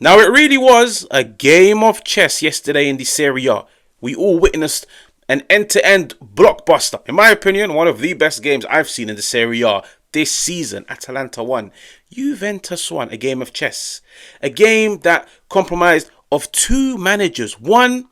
Now, it really was a game of chess yesterday in the Serie A. We all witnessed an end-to-end blockbuster. In my opinion, one of the best games I've seen in the Serie A this season. Atalanta won, Juventus won. A game of chess. A game that compromised of two managers. One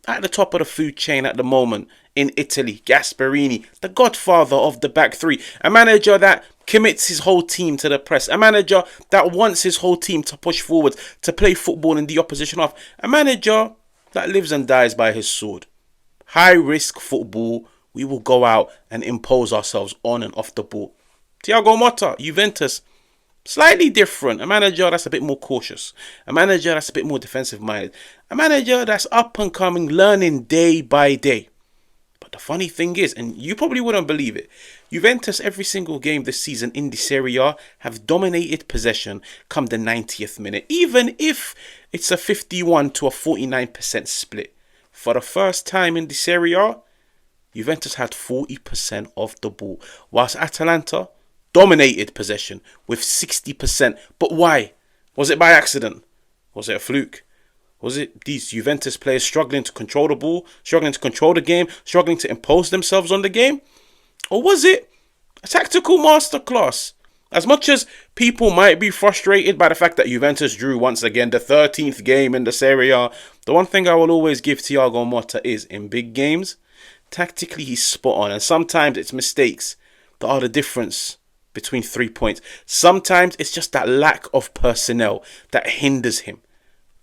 at the top of the food chain at the moment in Italy, Gasperini, the godfather of the back three. A manager that commits his whole team to the press. A manager that wants his whole team to push forward, to play football in the opposition half. A manager that lives and dies by his sword. High risk football. We will go out and impose ourselves on and off the ball. Thiago Motta, Juventus, slightly different. A manager that's a bit more cautious. A manager that's a bit more defensive minded. A manager that's up and coming, learning day by day. But the funny thing is, and you probably wouldn't believe it, Juventus every single game this season in the Serie A have dominated possession come the 90th minute. Even if it's a 51 to a 49% split. For the first time in the Serie A, Juventus had 40% of the ball. Whilst Atalanta dominated possession with 60%. But why? Was it by accident? Was it a fluke? Was it these Juventus players struggling to control the ball, struggling to control the game, struggling to impose themselves on the game? Or was it a tactical masterclass? As much as people might be frustrated by the fact that Juventus drew once again the 13th game in the Serie A, the one thing I will always give Thiago Motta is, in big games, tactically he's spot on. And sometimes it's mistakes that are the difference between 3 points. Sometimes it's just that lack of personnel that hinders him.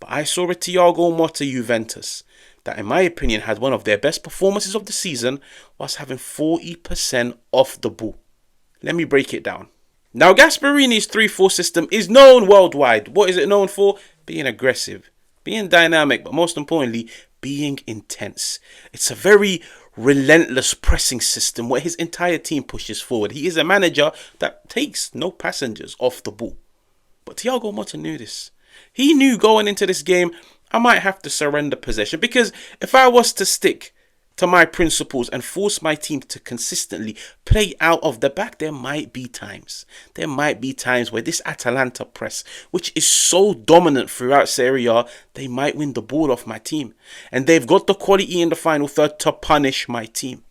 But I saw a Thiago Motta Juventus that, in my opinion, had one of their best performances of the season whilst having 40% off the ball. Let me break it down. Now, Gasperini's 3-4 system is known worldwide. What is it known for? Being aggressive, being dynamic, but most importantly, being intense. It's a very relentless pressing system where his entire team pushes forward. He is a manager that takes no passengers off the ball. But Thiago Motta knew this. He knew going into this game, I might have to surrender possession, because if I was to stick to my principles and force my team to consistently play out of the back, there might be times where this Atalanta press, which is so dominant throughout Serie A, they might win the ball off my team. And they've got the quality in the final third to punish my team.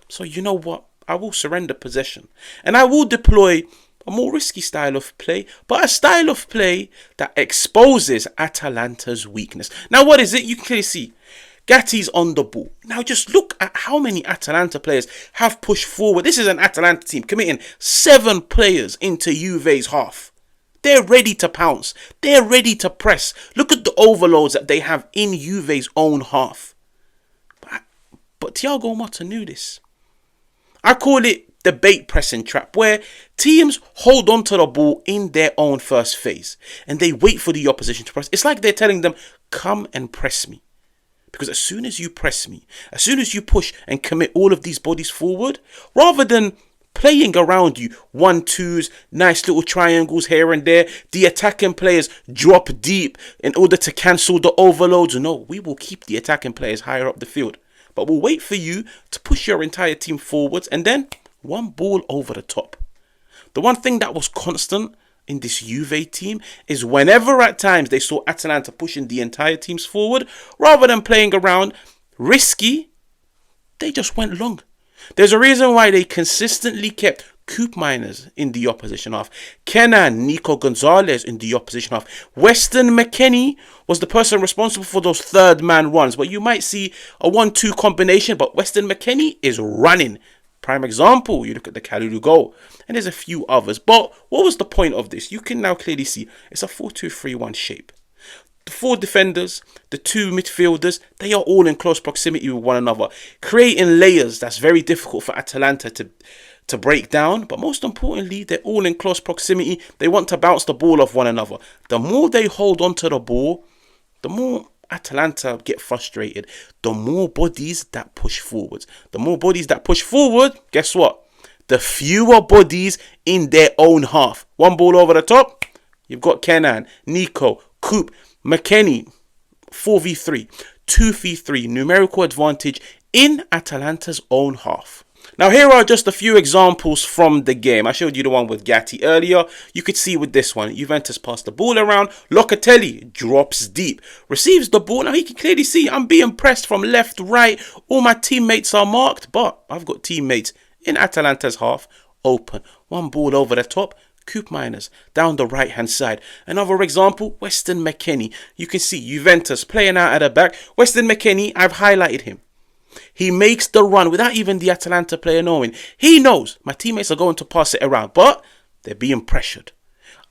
So you know what? I will surrender possession. And I will deploy a more risky style of play, but a style of play that exposes Atalanta's weakness. Now, what is it? You can clearly see Gatti's on the ball. Now just look at how many Atalanta players have pushed forward. This is an Atalanta team committing 7 players into Juve's half. They're ready to pounce. They're ready to press. Look at the overloads that they have in Juve's own half. But Thiago Motta knew this. I call it the bait pressing trap, where teams hold on to the ball in their own first phase and they wait for the opposition to press. It's like they're telling them, come and press me. Because as soon as you press me, as soon as you push and commit all of these bodies forward, rather than playing around you, 1-2s, nice little triangles here and there, the attacking players drop deep in order to cancel the overloads. No, we will keep the attacking players higher up the field. But we'll wait for you to push your entire team forwards and then one ball over the top. The one thing that was constant in this Juve team is whenever at times they saw Atalanta pushing the entire teams forward, rather than playing around risky, they just went long. There's a reason why they consistently kept Coop Miners in the opposition half, Kenan, Nico Gonzalez in the opposition half. Weston McKennie was the person responsible for those third man runs, but you might see a 1-2 combination, but Weston McKennie is running. Prime example, you look at the Kalulu goal, and there's a few others. But what was the point of this? You can now clearly see it's a 4-2-3-1 shape. The 4 defenders, the 2 midfielders, they are all in close proximity with one another, creating layers that's very difficult for Atalanta to break down. But most importantly, they're all in close proximity. They want to bounce the ball off one another. The more they hold on to the ball, the more Atalanta get frustrated. The more bodies that push forwards. The more bodies that push forward, guess what? The fewer bodies in their own half. One ball over the top, you've got Kenan, Nico, Coop, McKennie. 4v3, 2v3, numerical advantage in Atalanta's own half. Now here are just a few examples from the game. I showed you the one with Gatti earlier. You could see with this one, Juventus passed the ball around. Locatelli drops deep, receives the ball. Now he can clearly see I'm being pressed from left, right. All my teammates are marked, but I've got teammates in Atalanta's half open. One ball over the top. Coop Miners down the right hand side. Another example, Weston McKennie. You can see Juventus playing out at the back. Weston McKennie, I've highlighted him. He makes the run without even the Atalanta player knowing. He knows my teammates are going to pass it around, but they're being pressured.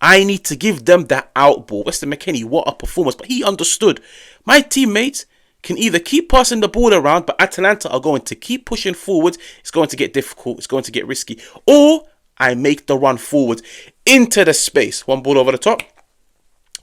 I need to give them that out ball. Weston McKennie, what a performance. But he understood. My teammates can either keep passing the ball around, but Atalanta are going to keep pushing forward. It's going to get difficult. It's going to get risky. Or I make the run forward into the space. One ball over the top.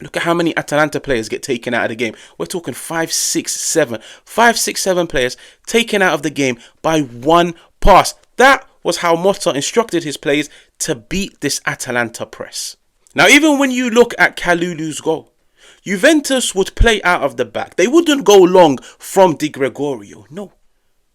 Look at how many Atalanta players get taken out of the game. We're talking 5, 6, 7. 5, 6, 7 players taken out of the game by one pass. That was how Motta instructed his players to beat this Atalanta press. Now, even when you look at Kalulu's goal, Juventus would play out of the back. They wouldn't go long from Di Gregorio. No.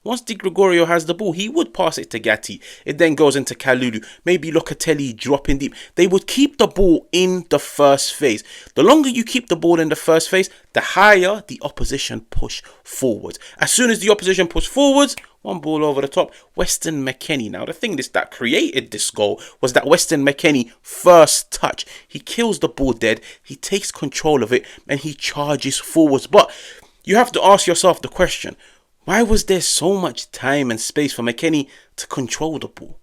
Once Di Gregorio has the ball, he would pass it to Gatti. It then goes into Kalulu. Maybe Locatelli dropping deep. They would keep the ball in the first phase. The longer you keep the ball in the first phase, the higher the opposition push forward. As soon as the opposition push forwards, one ball over the top, Weston McKennie. Now, the thing that created this goal was that Weston McKennie first touch. He kills the ball dead. He takes control of it and he charges forwards. But you have to ask yourself the question, why was there so much time and space for McKennie to control the ball,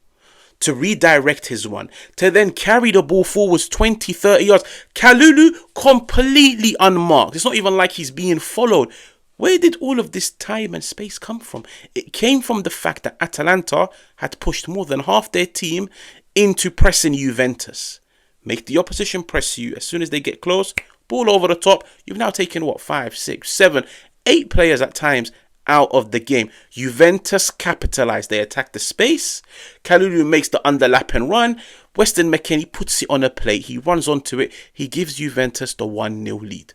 to redirect his run, to then carry the ball forwards 20, 30 yards? Kalulu completely unmarked. It's not even like he's being followed. Where did all of this time and space come from? It came from the fact that Atalanta had pushed more than half their team into pressing Juventus. Make the opposition press you. As soon as they get close, ball over the top. You've now taken, 5, 6, 7, 8 players at times out of the game. Juventus capitalised. They attack the space. Kalulu makes the underlap and run. Weston McKennie puts it on a plate. He runs onto it. He gives Juventus the 1-0 lead.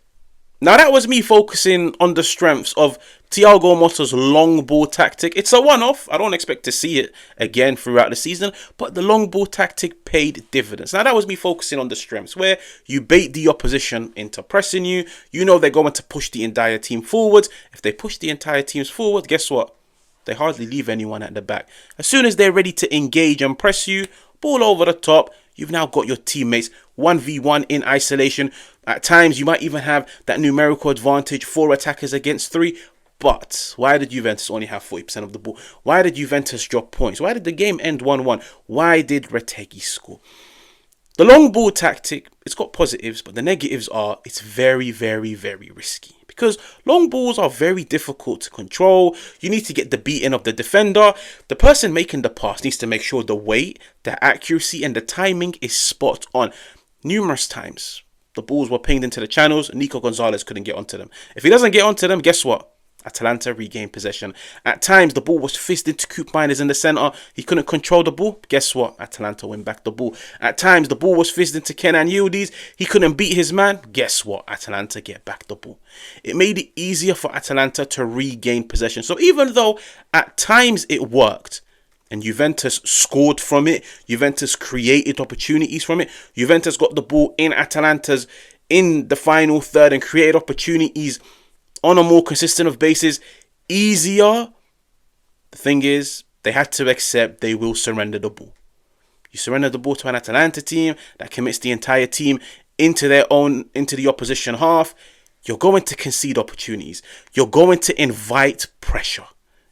Now, that was me focusing on the strengths of Thiago Motta's long ball tactic. It's a one-off. I don't expect to see it again throughout the season, but the long ball tactic paid dividends. Now, that was me focusing on the strengths, where you bait the opposition into pressing you. You know they're going to push the entire team forward. If they push the entire teams forward, guess what? They hardly leave anyone at the back. As soon as they're ready to engage and press you, ball over the top, you've now got your teammates 1v1 in isolation. At times, you might even have that numerical advantage, 4 attackers against 3. But why did Juventus only have 40% of the ball? Why did Juventus drop points? Why did the game end 1-1? Why did Retegui score? The long ball tactic, it's got positives, but the negatives are it's very, very, very risky. Because long balls are very difficult to control. You need to get the beating of the defender. The person making the pass needs to make sure the weight, the accuracy, and the timing is spot on. Numerous times, the balls were pinged into the channels. Nico Gonzalez couldn't get onto them. If he doesn't get onto them, guess what? Atalanta regained possession. At times, the ball was fisted to Coop Miners in the centre. He couldn't control the ball. Guess what? Atalanta win back the ball. At times, the ball was fisted to Kenan Yildiz. He couldn't beat his man. Guess what? Atalanta get back the ball. It made it easier for Atalanta to regain possession. So even though at times it worked, and Juventus scored from it, Juventus created opportunities from it, Juventus got the ball in Atalanta's in the final third and created opportunities on a more consistent of basis, easier. The thing is, they had to accept they will surrender the ball. You surrender the ball to an Atalanta team that commits the entire team into the opposition half, you're going to concede opportunities. You're going to invite pressure.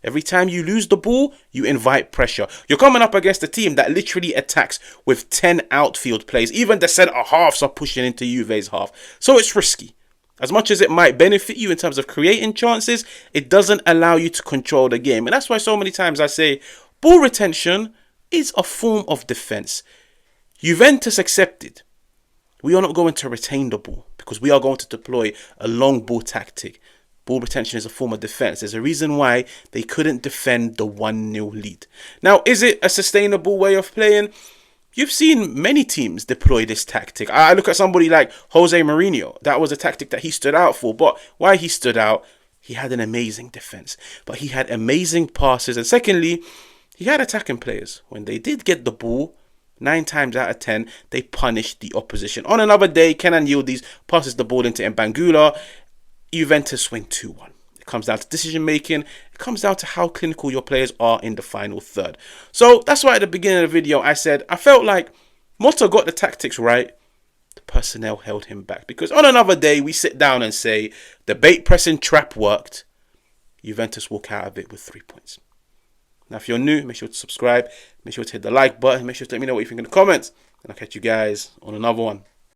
Every time you lose the ball, you invite pressure. You're coming up against a team that literally attacks with 10 outfield plays. Even the centre halves are pushing into Juve's half. So it's risky. As much as it might benefit you in terms of creating chances, it doesn't allow you to control the game. And that's why so many times I say ball retention is a form of defense. Juventus accepted. We are not going to retain the ball because we are going to deploy a long ball tactic. Ball retention is a form of defense. There's a reason why they couldn't defend the 1-0 lead. Now, is it a sustainable way of playing? You've seen many teams deploy this tactic. I look at somebody like Jose Mourinho. That was a tactic that he stood out for. But why he stood out, he had an amazing defense. But he had amazing passes. And secondly, He had attacking players. When they did get the ball, 9 times out of 10, they punished the opposition. On another day, Kenan Yildiz passes the ball into Mbangula. Juventus win 2-1. It comes down to decision making. It comes down to how clinical your players are in the final third. So that's why at the beginning of the video, I said I felt like Motta got the tactics right. The personnel held him back. Because on another day, we sit down and say the bait pressing trap worked. Juventus walk out of it with 3 points. Now, if you're new, make sure to subscribe. Make sure to hit the like button. Make sure to let me know what you think in the comments. And I'll catch you guys on another one.